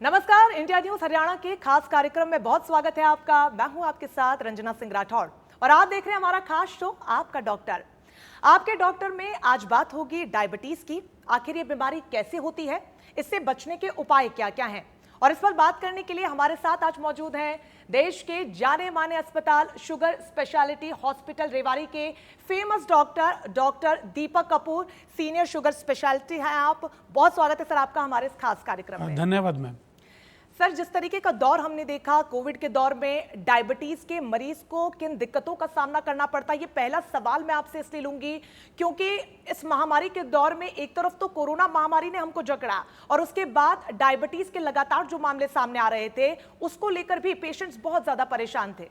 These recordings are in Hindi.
नमस्कार, इंडिया न्यूज हरियाणा के खास कार्यक्रम में बहुत स्वागत है आपका। मैं हूं आपके साथ रंजना सिंह राठौड़ और आप देख रहे हैं हमारा खास शो आपका डॉक्टर। आपके डॉक्टर में आज बात होगी डायबिटीज की। आखिर ये बीमारी कैसे होती है, इससे बचने के उपाय क्या क्या हैं, और इस पर बात करने के लिए हमारे साथ आज मौजूद हैं देश के जाने माने अस्पताल शुगर स्पेशलिटी हॉस्पिटल रेवाड़ी के famous doctor Deepak Kapoor, senior sugar speciality हैं आप। बहुत स्वागत है सर आपका हमारे इस खास कार्यक्रम में। धन्यवाद मैम। सर, जिस तरीके का दौर हमने देखा कोविड के दौर में, डायबिटीज के मरीज को किन दिक्कतों का सामना करना पड़ता है, ये पहला सवाल मैं आपसे इसलिए लूंगी क्योंकि इस महामारी के दौर में एक तरफ तो कोरोना महामारी ने हमको जकड़ा और उसके बाद डायबिटीज के लगातार जो मामले सामने आ रहे थे उसको लेकर भी पेशेंट्स बहुत ज्यादा परेशान थे।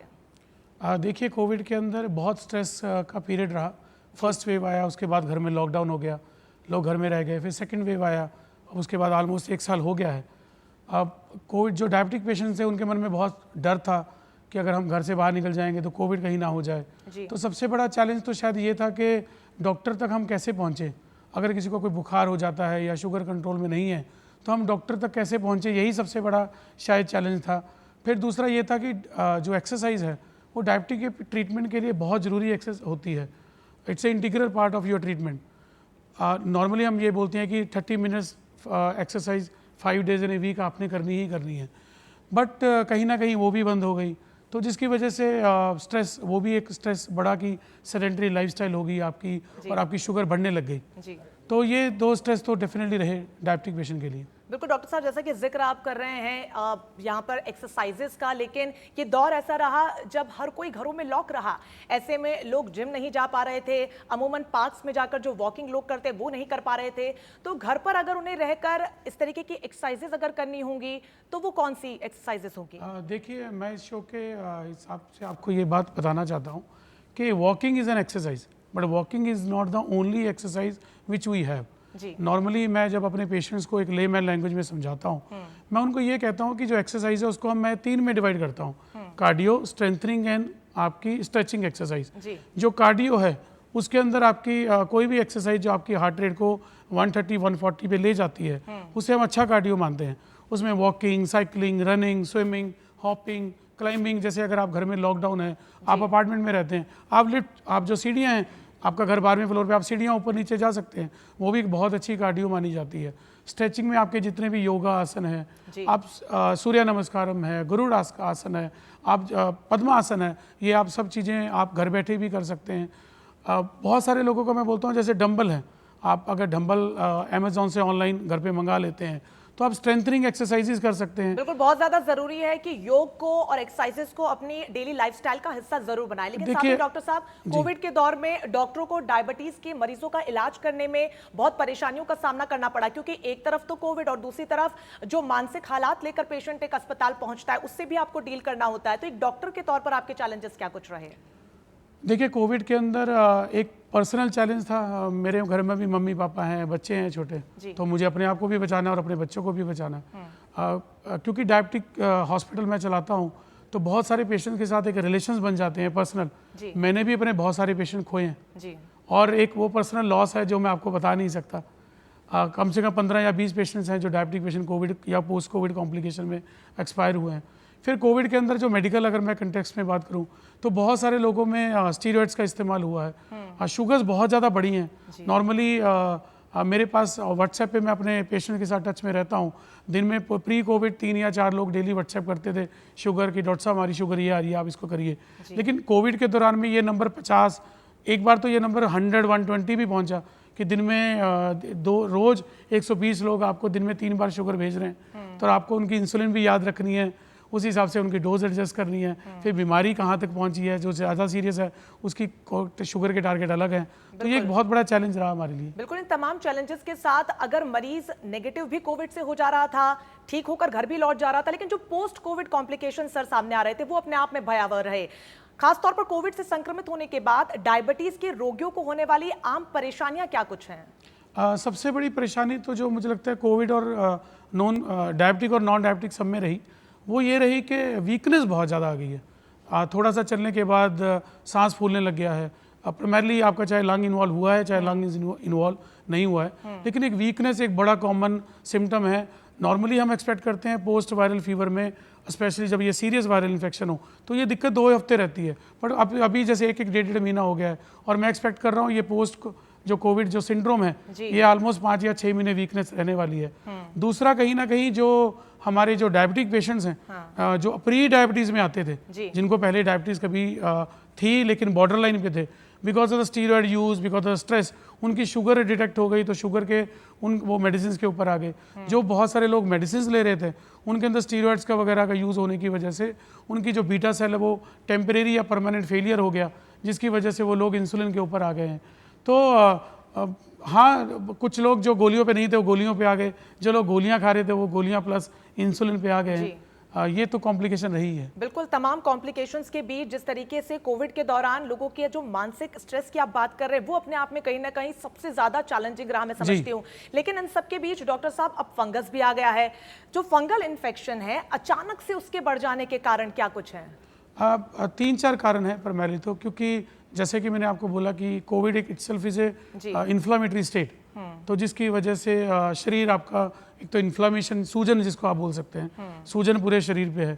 देखिए, कोविड के अंदर बहुत स्ट्रेस का पीरियड रहा। फर्स्ट वेव आया, उसके बाद घर में लॉकडाउन हो गया, लोग घर में रह गए। फिर सेकेंड वेव आया, उसके बाद ऑलमोस्ट 1 साल हो गया है। अब कोविड जो डायबिटिक पेशेंट्स हैं उनके मन में बहुत डर था कि अगर हम घर से बाहर निकल जाएंगे तो कोविड कहीं ना हो जाए। तो सबसे बड़ा चैलेंज तो शायद ये था कि डॉक्टर तक हम कैसे पहुँचे। अगर किसी को कोई बुखार हो जाता है या शुगर कंट्रोल में नहीं है तो हम डॉक्टर तक कैसे पहुँचे, यही सबसे बड़ा शायद चैलेंज था। फिर दूसरा ये था कि जो एक्सरसाइज है वो डायबिटिक के ट्रीटमेंट के लिए बहुत ज़रूरी एक्सरसाइज होती है। It's a integral part of your treatment. Normally हम ये बोलते हैं कि 30 minutes exercise 5 days in a week आपने करनी ही करनी है, बट कहीं ना कहीं वो भी बंद हो गई, तो जिसकी वजह से स्ट्रेस, वो भी एक स्ट्रेस बढ़ा कि सेडेंटरी लाइफस्टाइल हो गई आपकी और आपकी शुगर बढ़ने लग गई। तो ये 2 स्ट्रेस तो डेफिनेटली रहे डायबिटिक पेशेंट के लिए। बिल्कुल डॉक्टर साहब, जैसा कि जिक्र आप कर रहे हैं यहाँ पर एक्सरसाइजेस का, लेकिन ये दौर ऐसा रहा जब हर कोई घरों में लॉक रहा। ऐसे में लोग जिम नहीं जा पा रहे थे, अमूमन पार्क्स में जाकर जो वॉकिंग लोग करते वो नहीं कर पा रहे थे। तो घर पर अगर उन्हें रहकर इस तरीके की एक्सरसाइजेस अगर करनी होंगी तो वो कौन सी एक्सरसाइजेस होंगी? देखिए, मैं इस शो के हिसाब से आपको ये बात बताना चाहता हूँ कि walking is an exercise, but walking is not the only exercise which we have. Normally मैं जब अपने पेशेंट्स को एक लेमैन लैंग्वेज में समझाता हूँ, मैं उनको ये कहता हूँ कि जो एक्सरसाइज है उसको मैं 3 में डिवाइड करता हूँ, कार्डियो, स्ट्रेंथनिंग एंड आपकी स्ट्रेचिंग एक्सरसाइज। जो कार्डियो है उसके अंदर आपकी कोई भी एक्सरसाइज जो आपकी हार्ट रेट को 130-140 पे ले जाती है उसे हम अच्छा कार्डियो मानते हैं। उसमें walking, cycling, running, swimming, hopping, climbing. जैसे अगर आप घर में लॉकडाउन है, आप अपार्टमेंट में रहते हैं, आप जो सीढ़ियाँ हैं, आपका घर 12वें फ्लोर पे, आप सीढ़ियाँ ऊपर नीचे जा सकते हैं, वो भी एक बहुत अच्छी कार्डियो मानी जाती है। स्ट्रेचिंग में आपके जितने भी योगा आसन है, आप सूर्य नमस्कारम है, गरुड़ आसन है, आप पद्मासन है, ये आप सब चीज़ें आप घर बैठे भी कर सकते हैं। बहुत सारे लोगों को मैं बोलता हूँ, जैसे डंबल है, आप अगर डंबल अमेजोन से ऑनलाइन घर पे मंगा लेते हैं तो आप स्ट्रेंथनिंग एक्सरसाइजेस कर सकते हैं। बिल्कुल, बहुत ज्यादा जरूरी है कि योग को और एक्सरसाइजेस को अपनी डेली लाइफस्टाइल का हिस्सा जरूर बनाएं। लेकिन साथ ही डॉक्टर साहब, कोविड के दौर में डॉक्टरों को डायबिटीज के मरीजों का इलाज करने में बहुत परेशानियों का सामना करना पड़ा, क्योंकि एक तरफ तो कोविड और दूसरी तरफ जो मानसिक हालात लेकर पेशेंट एक अस्पताल पहुंचता है उससे भी आपको डील करना होता है। तो एक डॉक्टर के तौर पर आपके चैलेंजेस क्या कुछ रहे? देखिए, कोविड के अंदर एक पर्सनल चैलेंज था। मेरे घर में भी मम्मी पापा हैं, बच्चे हैं छोटे, तो मुझे अपने आप को भी बचाना और अपने बच्चों को भी बचाना। क्योंकि डायबिटिक हॉस्पिटल मैं चलाता हूँ तो बहुत सारे पेशेंट के साथ एक रिलेशंस बन जाते हैं पर्सनल। मैंने भी अपने बहुत सारे पेशेंट खोए हैं और एक वो पर्सनल लॉस है जो मैं आपको बता नहीं सकता। कम से कम 15 या 20 पेशेंट्स हैं जो डायबिटिक पेशेंट कोविड या पोस्ट कोविड कॉम्प्लिकेशन में एक्सपायर हुए हैं। फिर कोविड के अंदर जो मेडिकल, अगर मैं कंटेक्स्ट में बात करूं तो बहुत सारे लोगों में स्टीरॉइड्स का इस्तेमाल हुआ है। शुगर्स बहुत ज़्यादा बढ़ी हैं। नॉर्मली मेरे पास व्हाट्सएप पे मैं अपने पेशेंट के साथ टच में रहता हूं। दिन में प्री कोविड 3 या 4 लोग डेली व्हाट्सएप करते थे शुगर की, डॉक्टर साहब हमारी शुगर ये आ रही है, आप इसको करिए। लेकिन कोविड के दौरान में ये नंबर 50, एक बार तो ये नंबर 100-120 भी पहुँचा कि दिन में रोज़ 120 लोग आपको दिन में 3 बार शुगर भेज रहे हैं। तो आपको उनकी इंसुलिन भी याद रखनी है, उस हिसाब से उनकी डोज एडजस्ट करनी है। फिर बीमारी कहाँ तक पहुंची है, जो ज़्यादा सीरियस है उसकी शुगर के टारगेट अलग है। तो ये एक बहुत बड़ा चैलेंज रहा हमारे लिए। बिल्कुल, इन तमाम चैलेंजेस के साथ अगर मरीज नेगेटिव भी कोविड से हो जा रहा था, ठीक होकर घर भी लौट जा रहा था, लेकिन जो पोस्ट कोविड कॉम्प्लिकेशन सर सामने आ रहे थे वो अपने आप में भयावह रहे। खासतौर पर कोविड से संक्रमित होने के बाद डायबिटीज के रोगियों को होने वाली आम परेशानियां क्या कुछ हैं? सबसे बड़ी परेशानी तो जो मुझे लगता है कोविड और नॉन डायबिटिक और नॉन डायबिटिक सब में रही, वो ये रही कि वीकनेस बहुत ज़्यादा आ गई है। थोड़ा सा चलने के बाद सांस फूलने लग गया है। प्राइमरली आपका चाहे लंग इन्वॉल्व हुआ है चाहे लंग इन्वॉल्व नहीं हुआ है, लेकिन एक वीकनेस एक बड़ा कॉमन सिम्टम है नॉर्मली हम एक्सपेक्ट करते हैं पोस्ट वायरल फीवर में, स्पेशली जब ये सीरियस वायरल इन्फेक्शन हो तो ये दिक्कत 2 हफ्ते रहती है, बट अभी जैसे 1-1 महीना हो गया है और मैं एक्सपेक्ट कर रहा हूँ ये पोस्ट जो कोविड जो सिंड्रोम है ये ऑलमोस्ट 5 या 6 महीने वीकनेस रहने वाली है। दूसरा कहीं ना कहीं जो हमारे जो डायबिटिक पेशेंट्स हैं, जो प्री डायबिटीज़ में आते थे, जिनको पहले डायबिटीज़ कभी थी लेकिन बॉर्डर लाइन पे थे, because of the steroid use, because of stress उनकी शुगर डिटेक्ट हो गई तो शुगर के वो मेडिसिन के ऊपर आ गए। जो बहुत सारे लोग मेडिसिन ले रहे थे उनके अंदर स्टीरॉयड्स का वगैरह का यूज़ होने की वजह से उनकी जो बीटा सेल है वो टेम्परेरी या परमानेंट फेलियर हो गया, जिसकी वजह से वो लोग इंसुलिन के ऊपर आ गए हैं। तो हाँ, कुछ लोग जो गोलियों पे नहीं थे वो गोलियों पे आ गए, जो लोग गोलियां खा रहे थे वो गोलियां प्लस इंसुलिन पे आ गए हैं। ये तो कॉम्प्लिकेशन रही है। बिल्कुल, तमाम कॉम्प्लिकेशंस के बीच जिस तरीके से कोविड के दौरान लोगों के जो मानसिक स्ट्रेस की आप बात कर रहे हैं वो अपने आप में कहीं ना कहीं सबसे ज्यादा चैलेंजिंग रहा, मैं समझती हूँ। लेकिन इन सब के बीच डॉक्टर साहब अब फंगस भी आ गया है, जो फंगल इन्फेक्शन है अचानक से उसके बढ़ जाने के कारण क्या कुछ है? 3-4 कारण है प्राइमरी तो, क्योंकि जैसे कि मैंने आपको बोला कि कोविड एक itself is a inflammatory state, तो जिसकी वजह से शरीर आपका एक तो इन्फ्लामेशन, सूजन जिसको आप बोल सकते हैं, सूजन पूरे शरीर पे है,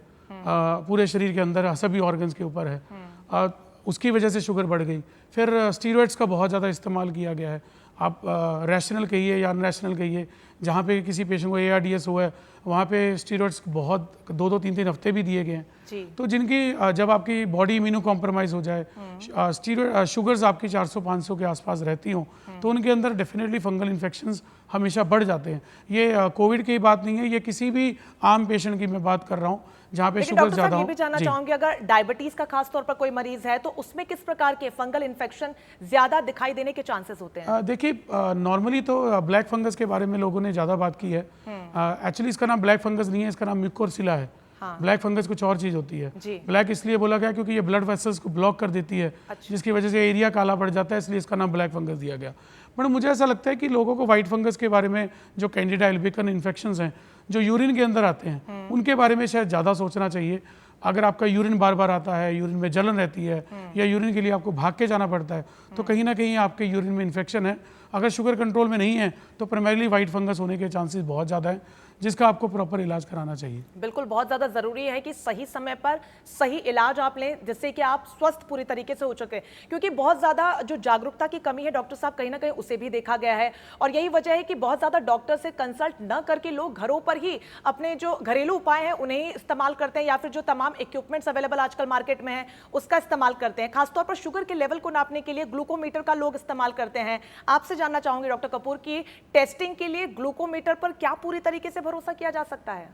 पूरे शरीर के अंदर सभी ऑर्गन्स के ऊपर है, उसकी वजह से शुगर बढ़ गई। फिर स्टीरॉयड्स का बहुत ज़्यादा इस्तेमाल किया गया है, आप रैशनल कहिए या अनरैशनल कहिए, जहाँ पे किसी पेशेंट को ARDS हुआ है वहाँ पे स्टीरॉयड्स बहुत 2-3 हफ्ते भी दिए गए हैं। तो जिनकी जब आपकी बॉडी इम्यूनो कॉम्प्रोमाइज़ हो जाए, स्टीरॉयड शुगर्स आपकी 400-500 के आसपास रहती हों तो उनके अंदर डेफिनेटली फंगल इन्फेक्शंस हमेशा बढ़ जाते हैं। ये कोविड की बात नहीं है, ये किसी भी आम पेशेंट की मैं बात कर रहा हूँ जहाँ पे शुगर ज्यादा हो। ये भी जानना चाहूंगी, अगर डायबिटीज का खास तौर पर कोई मरीज है तो उसमें किस प्रकार के फंगल इन्फेक्शन ज्यादा दिखाई देने के चांसेस होते हैं? देखिए, नॉर्मली तो ब्लैक फंगस के बारे में लोगों ने ज्यादा बात की है। एक्चुअली इसका नाम ब्लैक फंगस नहीं है, इसका नाम म्यूकोरसिला है। ब्लैक फंगस कुछ और चीज होती है। ब्लैक इसलिए बोला गया क्योंकि ये ब्लड वेसल्स को ब्लॉक कर देती है, जिसकी वजह से एरिया काला पड़ जाता है, इसलिए इसका नाम ब्लैक फंगस दिया गया। बट मुझे ऐसा लगता है कि लोगों को व्हाइट फंगस के बारे में, जो कैंडिडा एल्बिकन इन्फेक्शंस हैं जो यूरिन के अंदर आते हैं, उनके बारे में शायद ज़्यादा सोचना चाहिए। अगर आपका यूरिन बार बार आता है, यूरिन में जलन रहती है या यूरिन के लिए आपको भाग के जाना पड़ता है, तो कहीं ना कहीं आपके यूरिन में इन्फेक्शन है। अगर शुगर कंट्रोल में नहीं है तो प्राइमरीली व्हाइट फंगस होने के चांसेस बहुत ज़्यादा है, जिसका आपको प्रॉपर इलाज कराना चाहिए। बिल्कुल, बहुत ज़्यादा ज़रूरी है कि सही समय पर सही इलाज आप लें, जिससे कि आप स्वस्थ पूरी तरीके से हो सके, क्योंकि बहुत ज़्यादा जो जागरूकता की कमी है डॉक्टर साहब, कहीं ना कहीं उसे भी देखा गया है। और यही वजह है कि बहुत ज़्यादा डॉक्टर से कंसल्ट न करके लोग घरों पर ही अपने जो घरेलू उपाय हैं उन्हें ही इस्तेमाल करते हैं, या फिर जो तमाम इक्विपमेंट्स अवेलेबल आजकल मार्केट में है उसका इस्तेमाल करते हैं। खासतौर पर शुगर के लेवल को नापने के लिए ग्लूकोमीटर का लोग इस्तेमाल करते हैं। आपसे जानना चाहूंगी डॉक्टर कपूर की टेस्टिंग के लिए ग्लूकोमीटर पर क्या पूरी तरीके से भरोसा किया जा सकता है?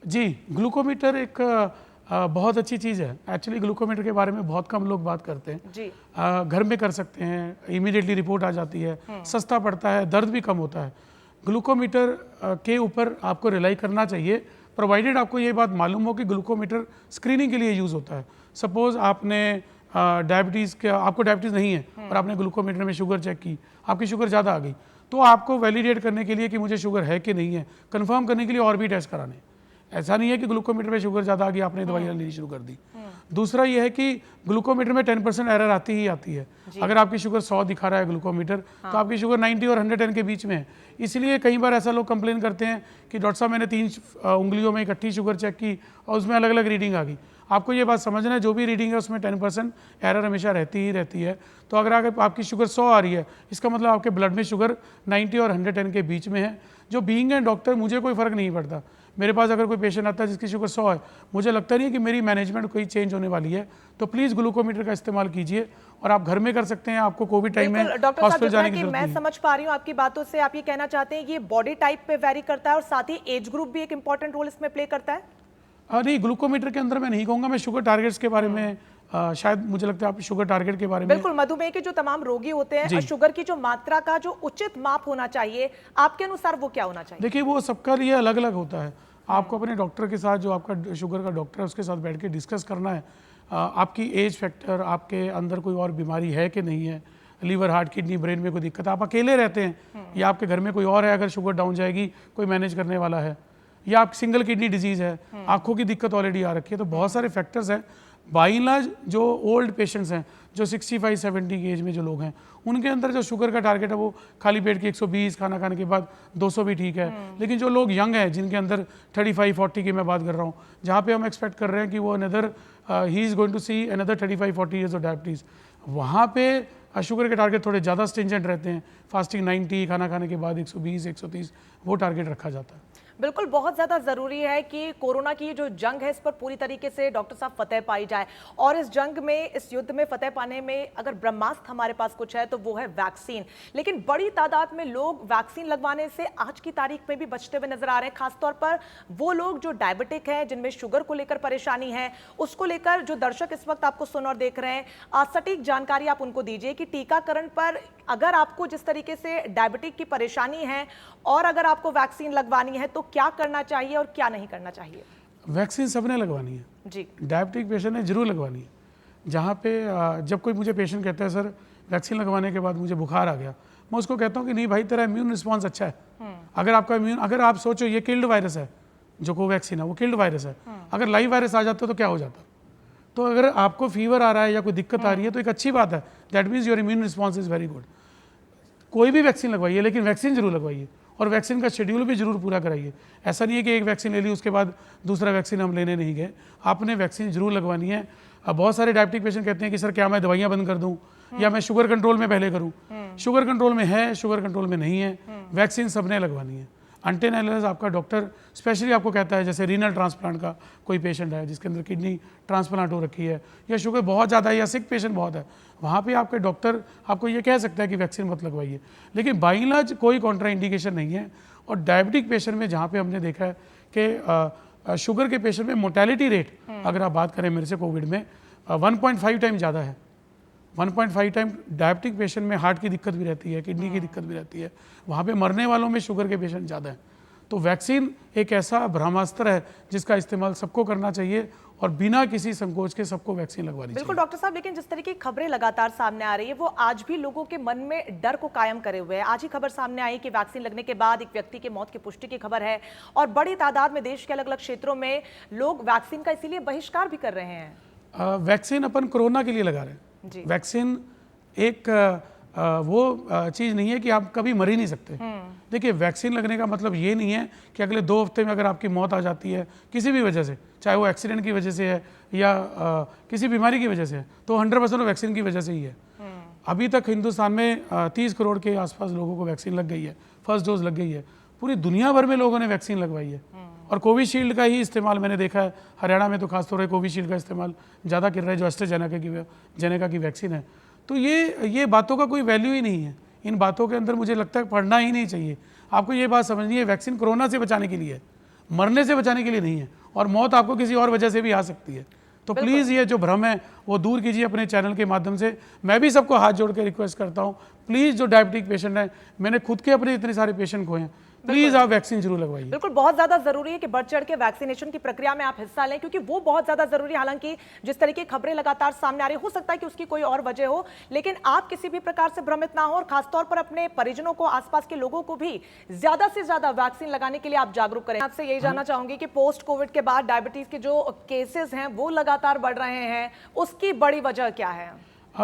जी, ग्लूकोमीटर एक बहुत अच्छी चीज़ है। एक्चुअली ग्लूकोमीटर के बारे में बहुत कम लोग बात करते हैं। जी। घर में कर सकते हैं, इमीडिएटली रिपोर्ट आ जाती है, सस्ता पड़ता है, दर्द भी कम होता है। ग्लूकोमीटर के ऊपर आपको रिलाई करना चाहिए, प्रोवाइडेड आपको ये बात मालूम हो कि ग्लूकोमीटर स्क्रीनिंग के लिए यूज़ होता है। सपोज आपने आपको डायबिटीज़ नहीं है और आपने ग्लूकोमीटर में शुगर चेक की, आपकी शुगर ज़्यादा आ गई, तो आपको वैलिडेट करने के लिए कि मुझे शुगर है कि नहीं है, कंफर्म करने के लिए और भी टेस्ट कराने। ऐसा नहीं है कि ग्लूकोमीटर में शुगर ज़्यादा आ गई आपने दवाइयाँ लेनी शुरू कर दी। दूसरा ये है कि ग्लूकोमीटर में 10% एरर आती ही आती है। अगर आपकी शुगर 100 दिखा रहा है ग्लूकोमीटर, तो आपकी शुगर 90 और 110 के बीच में है। इसलिए कई बार ऐसा लोग कंप्लेन करते हैं कि डॉक्टर साहब मैंने 3 उंगलियों में इकट्ठी शुगर चेक की और उसमें अलग अलग रीडिंग आ गई। आपको ये बात समझना है, जो भी रीडिंग है उसमें 10% एरर हमेशा रहती ही रहती है। तो अगर आपकी शुगर 100 आ रही है, इसका मतलब आपके ब्लड में शुगर 90 और 110 के बीच में है। जो बीइंग है डॉक्टर, मुझे कोई फ़र्क नहीं पड़ता। मेरे पास अगर कोई पेशेंट आता है जिसकी शुगर 100 है, मुझे लगता नहीं है कि मेरी मैनेजमेंट कोई चेंज होने वाली है, तो प्लीज़ ग्लूकोमीटर का इस्तेमाल कीजिए। और आप घर में कर सकते हैं, आपको कोविड टाइम में हॉस्पिटल जाने की जरूरत नहीं है। मैं समझ पा रही हूँ आपकी बातों से, आप ये कहना चाहते हैं ये बॉडी टाइप पे वेरी करता है और साथ ही एज ग्रुप भी एक इंपॉर्टेंट रोल इसमें प्ले करता है? नहीं, ग्लूकोमीटर के अंदर मैं नहीं कहूँगा, मैं शुगर टारगेट्स के बारे में शायद मुझे लगता है आप शुगर टारगेट के बारे में। बिल्कुल, मधुमेह के जो तमाम रोगी होते हैं और शुगर की जो मात्रा का जो उचित माप होना चाहिए, आपके अनुसार वो क्या होना चाहिए? देखिए, वो सबका लिए अलग अलग होता है। आपको अपने डॉक्टर के साथ, जो आपका शुगर का डॉक्टर है, उसके साथ बैठ के डिस्कस करना है। आपकी एज फैक्टर, आपके अंदर कोई और बीमारी है कि नहीं है, लीवर, हार्ट, किडनी, ब्रेन में कोई दिक्कत, आप अकेले रहते हैं या आपके घर में कोई और है, अगर शुगर डाउन जाएगी कोई मैनेज करने वाला है, या आप सिंगल किडनी डिजीज़ है, आंखों की दिक्कत ऑलरेडी आ रखी है, तो बहुत सारे फैक्टर्स हैं। बाई एंड लार्ज जो ओल्ड पेशेंट्स हैं, जो 65-70 की एज में जो लोग हैं, उनके अंदर जो शुगर का टारगेट है वो खाली पेट की 120, खाना खाने के बाद 200 भी ठीक है। लेकिन जो लोग यंग हैं, जिनके अंदर 35-40 की मैं बात कर रहा हूँ, जहाँ पे हम एक्सपेक्ट कर रहे हैं कि वो another he is going to see another 35-40 years of diabetes, वहाँ पे शुगर के टारगेट थोड़े ज़्यादा स्ट्रिंजेंट रहते हैं। फास्टिंग 90, खाना खाने के बाद 120-130 वो टारगेट रखा जाता है। बिल्कुल, बहुत ज़्यादा ज़रूरी है कि कोरोना की जो जंग है इस पर पूरी तरीके से डॉक्टर साहब फतेह पाई जाए, और इस जंग में, इस युद्ध में फतेह पाने में अगर ब्रह्मास्त्र हमारे पास कुछ है तो वो है वैक्सीन। लेकिन बड़ी तादाद में लोग वैक्सीन लगवाने से आज की तारीख में भी बचते हुए नजर आ रहे हैं, खासतौर पर वो लोग जो डायबिटिक हैं, जिनमें शुगर को लेकर परेशानी है। उसको लेकर जो दर्शक इस वक्त आपको सुन और देख रहे हैं, सटीक जानकारी आप उनको दीजिए कि टीकाकरण पर अगर आपको जिस तरीके से डायबिटिक की परेशानी है और अगर आपको वैक्सीन लगवानी है तो क्या करना चाहिए और क्या नहीं करना चाहिए? वैक्सीन सबने लगवानी है जी, डायबिटिक पेशेंट ने जरूर लगवानी है। जहाँ पे जब कोई मुझे पेशेंट कहता है सर वैक्सीन लगवाने के बाद मुझे बुखार आ गया, मैं उसको कहता हूँ कि नहीं भाई, तेरा इम्यून रिस्पॉन्स अच्छा है। अगर आपका इम्यून, अगर आप सोचो ये किल्ड वायरस है, जो कोवैक्सीन है वो किल्ड वायरस है, अगर लाइव वायरस आ जाता तो क्या हो जाता? तो अगर आपको फीवर आ रहा है या कोई दिक्कत आ रही है तो एक अच्छी बात है, that means your immune response is very good. कोई भी वैक्सीन लगवाइए, लेकिन वैक्सीन जरूर लगवाइए और वैक्सीन का शेड्यूल भी जरूर पूरा कराइए। ऐसा नहीं है कि एक वैक्सीन ले ली उसके बाद दूसरा वैक्सीन हम लेने नहीं गए, आपने वैक्सीन जरूर लगवानी है। अब बहुत सारे डायबिटिक पेशेंट कहते हैं कि सर क्या मैं दवाइयाँ बंद कर दूँ या मैं शुगर कंट्रोल में पहले करूँ। शुगर कंट्रोल में है, शुगर कंट्रोल में नहीं है, वैक्सीन सबने लगवानी है। अनटिल अनलेस आपका डॉक्टर स्पेशली आपको कहता है, जैसे रीनल ट्रांसप्लांट का कोई पेशेंट है जिसके अंदर किडनी ट्रांसप्लांट हो रखी है, या शुगर बहुत ज़्यादा है, या सिक पेशेंट बहुत है, वहाँ पे आपके डॉक्टर आपको ये कह सकता है कि वैक्सीन मत लगवाइए। लेकिन बाई एंड लार्ज कोई कॉन्ट्रा इंडिकेशन नहीं है। और डायबिटिक पेशेंट में जहाँ पे हमने देखा है कि शुगर के पेशेंट में मोर्टेलिटी रेट, अगर आप बात करें मेरे से कोविड में 1.5 टाइम ज़्यादा है। 1.5 टाइम डायबिटिक पेशेंट में हार्ट की दिक्कत भी रहती है, किडनी की दिक्कत भी रहती है, वहाँ पे मरने वालों में शुगर के पेशेंट ज़्यादा हैं। तो वैक्सीन एक ऐसा ब्रह्मास्त्र है जिसका इस्तेमाल सबको करना चाहिए और बिना किसी संकोच के सबको वैक्सीन लगवानी चाहिए। बिल्कुल डॉक्टर साहब, लेकिन जिस तरीके की खबरें लगातार सामने आ रही है वो आज भी लोगों के मन में डर को कायम करे हुए है। आज ही खबर सामने आई कि वैक्सीन लगने के बाद एक व्यक्ति की मौत की पुष्टि की खबर है, और बड़ी तादाद में देश के अलग अलग क्षेत्रों में लोग वैक्सीन का इसीलिए बहिष्कार भी कर रहे हैं। वैक्सीन अपन कोरोना के लिए लगा रहे हैं जी। वैक्सीन एक वो चीज़ नहीं है कि आप कभी मर ही नहीं सकते। देखिए, वैक्सीन लगने का मतलब ये नहीं है कि अगले 2 हफ्ते में अगर आपकी मौत आ जाती है किसी भी वजह से, चाहे वो एक्सीडेंट की वजह से है या किसी बीमारी की वजह से है, तो 100% वैक्सीन की वजह से ही है। अभी तक हिंदुस्तान में 30 करोड़ के आसपास लोगों को वैक्सीन लग गई है, फर्स्ट डोज लग गई है। पूरी दुनिया भर में लोगों ने वैक्सीन लगवाई है, और कोविशील्ड का ही इस्तेमाल मैंने देखा है। हरियाणा में तो खासतौर पर कोविशील्ड का इस्तेमाल ज़्यादा कर रहा है, जो एस्ट्राजेनेका की वैक्सीन है। तो ये बातों का कोई वैल्यू ही नहीं है। इन बातों के अंदर मुझे लगता है पढ़ना ही नहीं चाहिए। आपको ये बात समझनी है, वैक्सीन कोरोना से बचाने के लिए है, मरने से बचाने के लिए नहीं है। और मौत आपको किसी और वजह से भी आ सकती है। तो प्लीज़ ये जो भ्रम है वो दूर कीजिए अपने चैनल के माध्यम से। मैं भी सबको हाथ जोड़ के रिक्वेस्ट करता हूँ, प्लीज़ जो डायबिटिक पेशेंट हैं, मैंने खुद के अपने इतने सारे पेशेंट को हैं, प्लीज आप वैक्सीन जरूर लगवाइए। बिल्कुल, बहुत ज्यादा जरूरी है कि बढ़ चढ़ के वैक्सीनेशन की प्रक्रिया में आप हिस्सा लें, क्योंकि वो बहुत ज्यादा जरूरी है। हालांकि जिस तरीके की खबरें लगातार सामने आ रही, हो सकता है कि उसकी कोई और वजह हो, लेकिन आप किसी भी प्रकार से भ्रमित ना हो, और खासतौर पर अपने परिजनों को, आसपास के लोगों को भी ज्यादा से ज्यादा वैक्सीन लगाने के लिए आप जागरूक करें। आपसे यही जानना चाहूंगी कि पोस्ट कोविड के बाद डायबिटीज के जो केसेस हैं वो लगातार बढ़ रहे हैं, उसकी बड़ी वजह क्या है?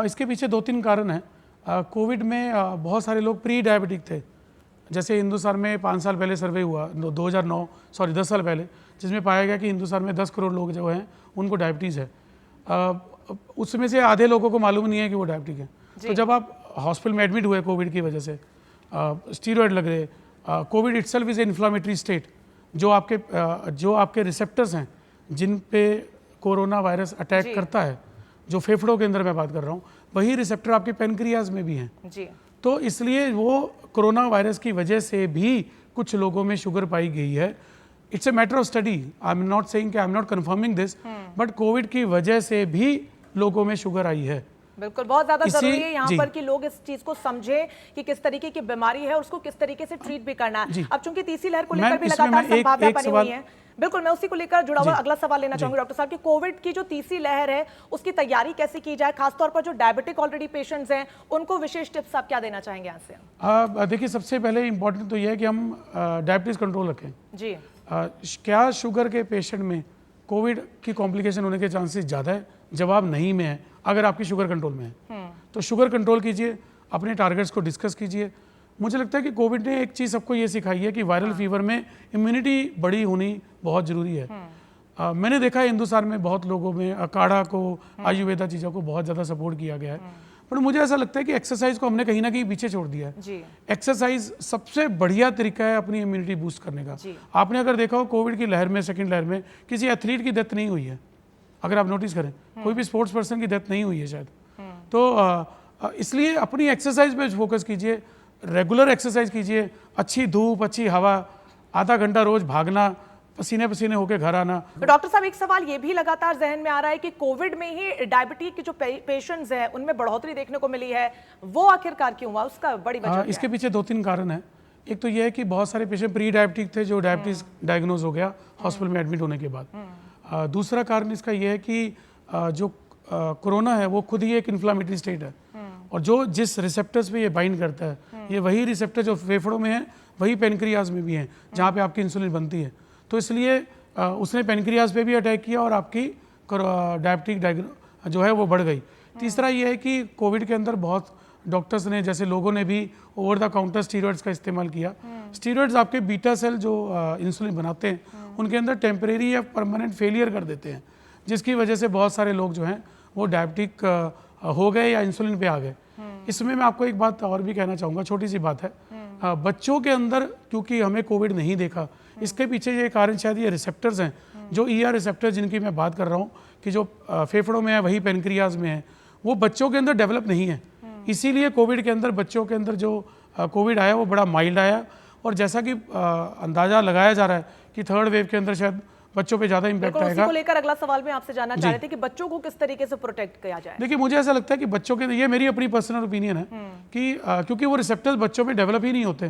इसके पीछे 2-3 कारण हैं। कोविड में बहुत सारे लोग प्री डायबिटिक थे। जैसे हिंदुस्तान में 5 साल पहले सर्वे हुआ, 10 साल पहले, जिसमें पाया गया कि हिंदुस्तान में 10 करोड़ लोग जो हैं उनको डायबिटीज़ है। उसमें से आधे लोगों को मालूम नहीं है कि वो डायबिटिक है। तो जब आप हॉस्पिटल में एडमिट हुए कोविड की वजह से, स्टीरॉयड लग रहे, Covid itself is a inflammatory state, जो आपके रिसेप्टर्स हैं जिन पे कोरोना वायरस अटैक करता है, जो फेफड़ों के अंदर मैं बात कर रहा हूँ, वही रिसेप्टर आपके पेनक्रियाज में भी हैं जी। तो इसलिए वो कोरोना वायरस की वजह से भी कुछ लोगों में शुगर पाई गई है। It's a matter of study, I am not saying कि I am not confirming this, but Covid की वजह से भी लोगों में शुगर आई है। बिल्कुल, बहुत ज्यादा जरूरी है यहाँ पर कि लोग इस चीज को समझें कि किस तरीके की बीमारी है और उसको किस तरीके से ट्रीट भी करना है। अब चूंकि तीसरी लहर को लेकर भी लगातार संभावना बनी हुई है, बिल्कुल मैं उसी को लेकर जुड़ा हुआ अगला सवाल लेना चाहूंगी डॉक्टर साहब कि कोविड की जो तीसरी लहर है उसकी तैयारी कैसे की जाए, खासतौर पर जो डायबिटिक ऑलरेडी पेशेंट्स हैं उनको विशेष टिप्स आप क्या देना चाहेंगे यहाँ से? देखिए, सबसे पहले इंपॉर्टेंट तो यह है कि हम डायबिटीज कंट्रोल रखें जी। क्या शुगर के पेशेंट में कोविड की कॉम्प्लिकेशन होने के चांसेस ज़्यादा है? जवाब नहीं में है अगर आपकी शुगर कंट्रोल में है। तो शुगर कंट्रोल कीजिए, अपने टारगेट्स को डिस्कस कीजिए। मुझे लगता है कि कोविड ने एक चीज़ सबको ये सिखाई है कि वायरल फीवर में इम्यूनिटी बड़ी होनी बहुत ज़रूरी है। मैंने देखा है हिंदुस्तान में बहुत लोगों में काढ़ा को, आयुर्वेदा चीज़ों को बहुत ज़्यादा सपोर्ट किया गया है, पर मुझे ऐसा लगता है कि एक्सरसाइज को हमने कहीं ना कहीं पीछे छोड़ दिया है। एक्सरसाइज सबसे बढ़िया तरीका है अपनी इम्यूनिटी बूस्ट करने का। आपने अगर देखा हो कोविड की लहर में, सेकंड लहर में किसी एथलीट की डेथ नहीं हुई है, अगर आप नोटिस करें कोई भी स्पोर्ट्स पर्सन की डेथ नहीं हुई है शायद। तो इसलिए अपनी एक्सरसाइज पे फोकस कीजिए, रेगुलर एक्सरसाइज कीजिए, अच्छी धूप, अच्छी हवा, आधा घंटा रोज भागना, पसीने पसीने होकर घर आना। तो डॉक्टर साहब, एक सवाल ये भी लगातार जहन में आ रहा है कि कोविड में ही डायबिटीज के जो पेशेंट्स हैं उनमें बढ़ोतरी देखने को मिली है, वो आखिरकार क्यों हुआ, उसका बड़ी वजह इसके पीछे 2-3 कारण है। एक तो ये है कि बहुत सारे पेशेंट प्री डायबिटिक थे जो डायबिटीज डायग्नोज हो गया हॉस्पिटल में एडमिट होने के बाद। दूसरा कारण इसका ये है कि जो कोरोना है वो खुद ही एक इन्फ्लामेटरी स्टेट है, और जो जिस रिसेप्टर्स पे ये बाइंड करता है, ये वही रिसेप्टर जो फेफड़ों में है वही पेनक्रियाज में भी है जहाँ पे आपकी इंसुलिन बनती है। तो इसलिए उसने पेनक्रियाज पे भी अटैक किया और आपकी डायबिटिक जो है वो बढ़ गई। तीसरा ये है कि कोविड के अंदर बहुत डॉक्टर्स ने, जैसे लोगों ने भी ओवर द काउंटर स्टीरॉइड्स का इस्तेमाल किया। स्टीरॉइड्स आपके बीटा सेल जो इंसुलिन बनाते हैं उनके अंदर टेम्परेरी या परमानेंट फेलियर कर देते हैं, जिसकी वजह से बहुत सारे लोग जो हैं वो डायबिटिक हो गए या इंसुलिन पे आ गए। इसमें मैं आपको एक बात और भी कहना चाहूँगा, छोटी सी बात है। बच्चों के अंदर क्योंकि हमें कोविड नहीं देखा, इसके पीछे ये कारण शायद ये रिसेप्टर्स हैं, जो ER रिसेप्टर जिनकी मैं बात कर रहा हूँ कि जो फेफड़ों में है वही पेनक्रियाज में है, वो बच्चों के अंदर डेवलप नहीं है। इसीलिए कोविड के अंदर बच्चों के अंदर जो कोविड आया वो बड़ा माइल्ड आया, और जैसा कि अंदाजा लगाया जा रहा है कि थर्ड वेव के अंदर शायद बच्चों पे ज्यादा इंपैक्ट आएगा। उसी को लेकर अगला सवाल मैं आपसे जानना चाह रही थी कि बच्चों को किस तरीके से प्रोटेक्ट किया जाए। देखिए, मुझे ऐसा लगता है कि बच्चों के, ये मेरी अपनी पर्सनल ओपिनियन है कि क्योंकि वो रिसेप्टर्स बच्चों में डेवलप ही नहीं होते,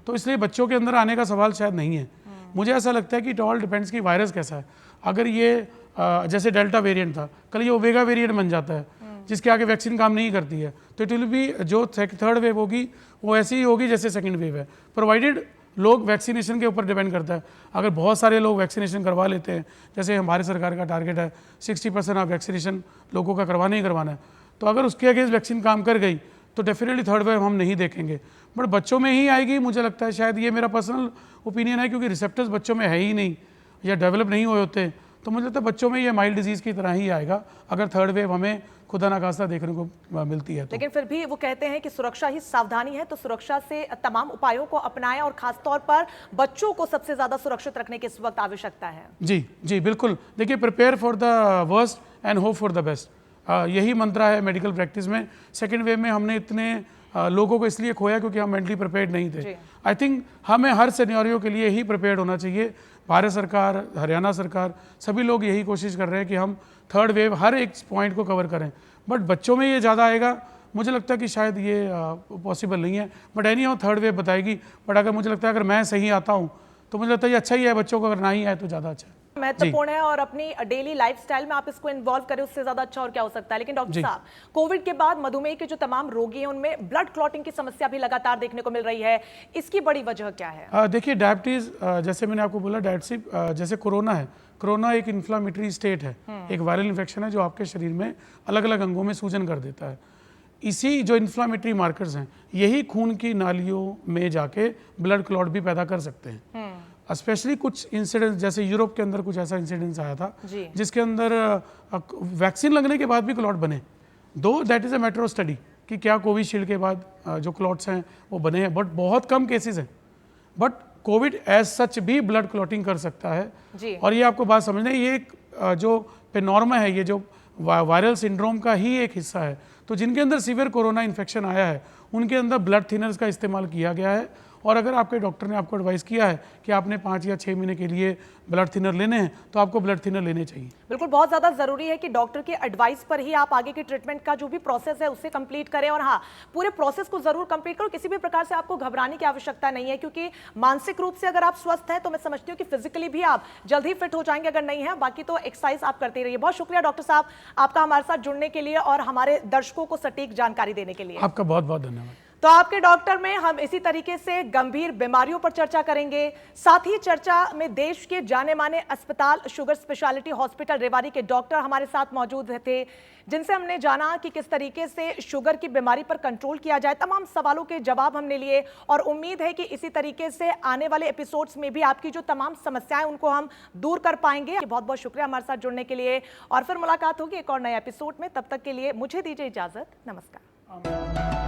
तो इसलिए बच्चों के अंदर आने का सवाल शायद नहीं है। मुझे ऐसा लगता है कि इट ऑल डिपेंड्स कि वायरस कैसा है। अगर ये जैसे डेल्टा वेरिएंट था, कल ये ओमेगा वेरिएंट बन जाता है जिसके आगे वैक्सीन काम नहीं करती है, तो इट विल बी जो थर्ड वेव होगी वो ऐसी ही होगी जैसे सेकंड वेव है, प्रोवाइडेड लोग वैक्सीनेशन के ऊपर डिपेंड करता है। अगर बहुत सारे लोग वैक्सीनेशन करवा लेते हैं, जैसे हमारे सरकार का टारगेट है 60% ऑफ वैक्सीनेशन लोगों का करवाना ही करवाना है, तो अगर उसके अगेंस्ट वैक्सीन काम कर गई तो डेफिनेटली थर्ड वेव हम नहीं देखेंगे, बट बच्चों में ही आएगी। मुझे लगता है, शायद ये मेरा पर्सनल ओपिनियन है, क्योंकि रिसेप्टर्स बच्चों में है ही नहीं या डेवलप नहीं हुए होते, तो मुझे लगता है बच्चों में ये माइल्ड डिजीज़ की तरह ही आएगा अगर थर्ड वेव हमें खुदा ना खास्ता देखने को मिलती है तो। लेकिन फिर भी वो कहते हैं कि सुरक्षा ही सावधानी है, तो सुरक्षा से तमाम उपायों को अपनाएं, और खासतौर पर बच्चों को सबसे ज्यादा सुरक्षित रखने की इस वक्त आवश्यकता है। जी जी बिल्कुल। देखिए, prepare for the worst and hope for the best, यही मंत्रा है मेडिकल प्रैक्टिस में। सेकेंड वेव में हमने इतने लोगों को इसलिए खोया क्योंकि हम मेंटली प्रिपेयर्ड नहीं थे। आई थिंक हमें हर सिनेरियो के लिए ही प्रिपेयर्ड होना चाहिए। भारत सरकार, हरियाणा सरकार, सभी लोग यही कोशिश कर रहे हैं कि हम थर्ड वेव हर एक पॉइंट को कवर करें, बट बच्चों में ये ज़्यादा आएगा। मुझे लगता है कि शायद ये पॉसिबल नहीं है, but any how third wave बताएगी। बट अगर मुझे लगता है अगर मैं सही आता हूँ तो मुझे लगता है ये अच्छा ही है, बच्चों को अगर ना ही आए तो ज़्यादा अच्छा है। महत्वपूर्ण है, और अपनी डेली लाइफस्टाइल में आप इसको इन्वॉल्व करें, उससे ज्यादा अच्छा और क्या हो सकता है। लेकिन डॉक्टर साहब, कोविड के बाद मधुमेह के जो तमाम रोगी हैं उनमें ब्लड क्लॉटिंग की समस्या भी लगातार देखने को मिल रही है, इसकी बड़ी वजह क्या है? देखिए, डायबिटीज, जैसे मैंने आपको बोला, डायबिटीज जैसे कोरोना है, कोरोना एक इन्फ्लामेटरी स्टेट है, एक वायरल इन्फेक्शन है जो आपके शरीर में अलग अलग अंगों में सूजन कर देता है। इसी जो इन्फ्लामेटरी मार्कर्स हैं यही खून की नालियों में जाके ब्लड क्लॉट भी पैदा कर सकते हैं। स्पेशली कुछ इंसिडेंट्स, जैसे यूरोप के अंदर कुछ ऐसा इंसिडेंट्स आया था जिसके अंदर वैक्सीन लगने के बाद भी क्लॉट बने, दो that is a matter of study कि क्या कोविशील्ड के बाद जो क्लॉट्स हैं वो बने हैं, बट बहुत कम केसेस हैं। बट कोविड एज सच भी ब्लड क्लॉटिंग कर सकता है जी। और ये आपको बात समझना है, ये एक जो पेनॉर्मा है, ये जो वायरल सिंड्रोम का ही एक हिस्सा है। तो जिनके अंदर सीवियर कोरोना इन्फेक्शन आया है उनके अंदर ब्लड थिनर्स का इस्तेमाल किया गया है, और अगर आपके डॉक्टर ने आपको एडवाइस किया है कि आपने 5 या 6 महीने के लिए ब्लड थिनर लेने हैं तो आपको ब्लड थिनर लेने चाहिए। बिल्कुल, बहुत ज़्यादा ज़रूरी है कि डॉक्टर के एडवाइस पर ही आप आगे की ट्रीटमेंट का जो भी प्रोसेस है उससे कंप्लीट करें, और हाँ, पूरे प्रोसेस को ज़रूर कंप्लीट करो। किसी भी प्रकार से आपको घबराने की आवश्यकता नहीं है, क्योंकि मानसिक रूप से अगर आप स्वस्थ हैं तो मैं समझती हूँ कि फिजिकली भी आप जल्द ही फिट हो जाएंगे। अगर नहीं है, बाकी तो एक्सरसाइज आप करते रहिए। बहुत शुक्रिया डॉक्टर साहब आपका हमारे साथ जुड़ने के लिए और हमारे दर्शकों को सटीक जानकारी देने के लिए। आपका बहुत बहुत धन्यवाद। तो आपके डॉक्टर में हम इसी तरीके से गंभीर बीमारियों पर चर्चा करेंगे। साथ ही चर्चा में देश के जाने माने अस्पताल शुगर स्पेशलिटी हॉस्पिटल रेवाड़ी के डॉक्टर हमारे साथ मौजूद थे, जिनसे हमने जाना कि किस तरीके से शुगर की बीमारी पर कंट्रोल किया जाए। तमाम सवालों के जवाब हमने लिए और उम्मीद है कि इसी तरीके से आने वाले एपिसोड्स में भी आपकी जो तमाम समस्याएं उनको हम दूर कर पाएंगे। बहुत बहुत शुक्रिया हमारे साथ जुड़ने के लिए, और फिर मुलाकात होगी एक और नए एपिसोड में। तब तक के लिए मुझे दीजिए इजाजत। नमस्कार।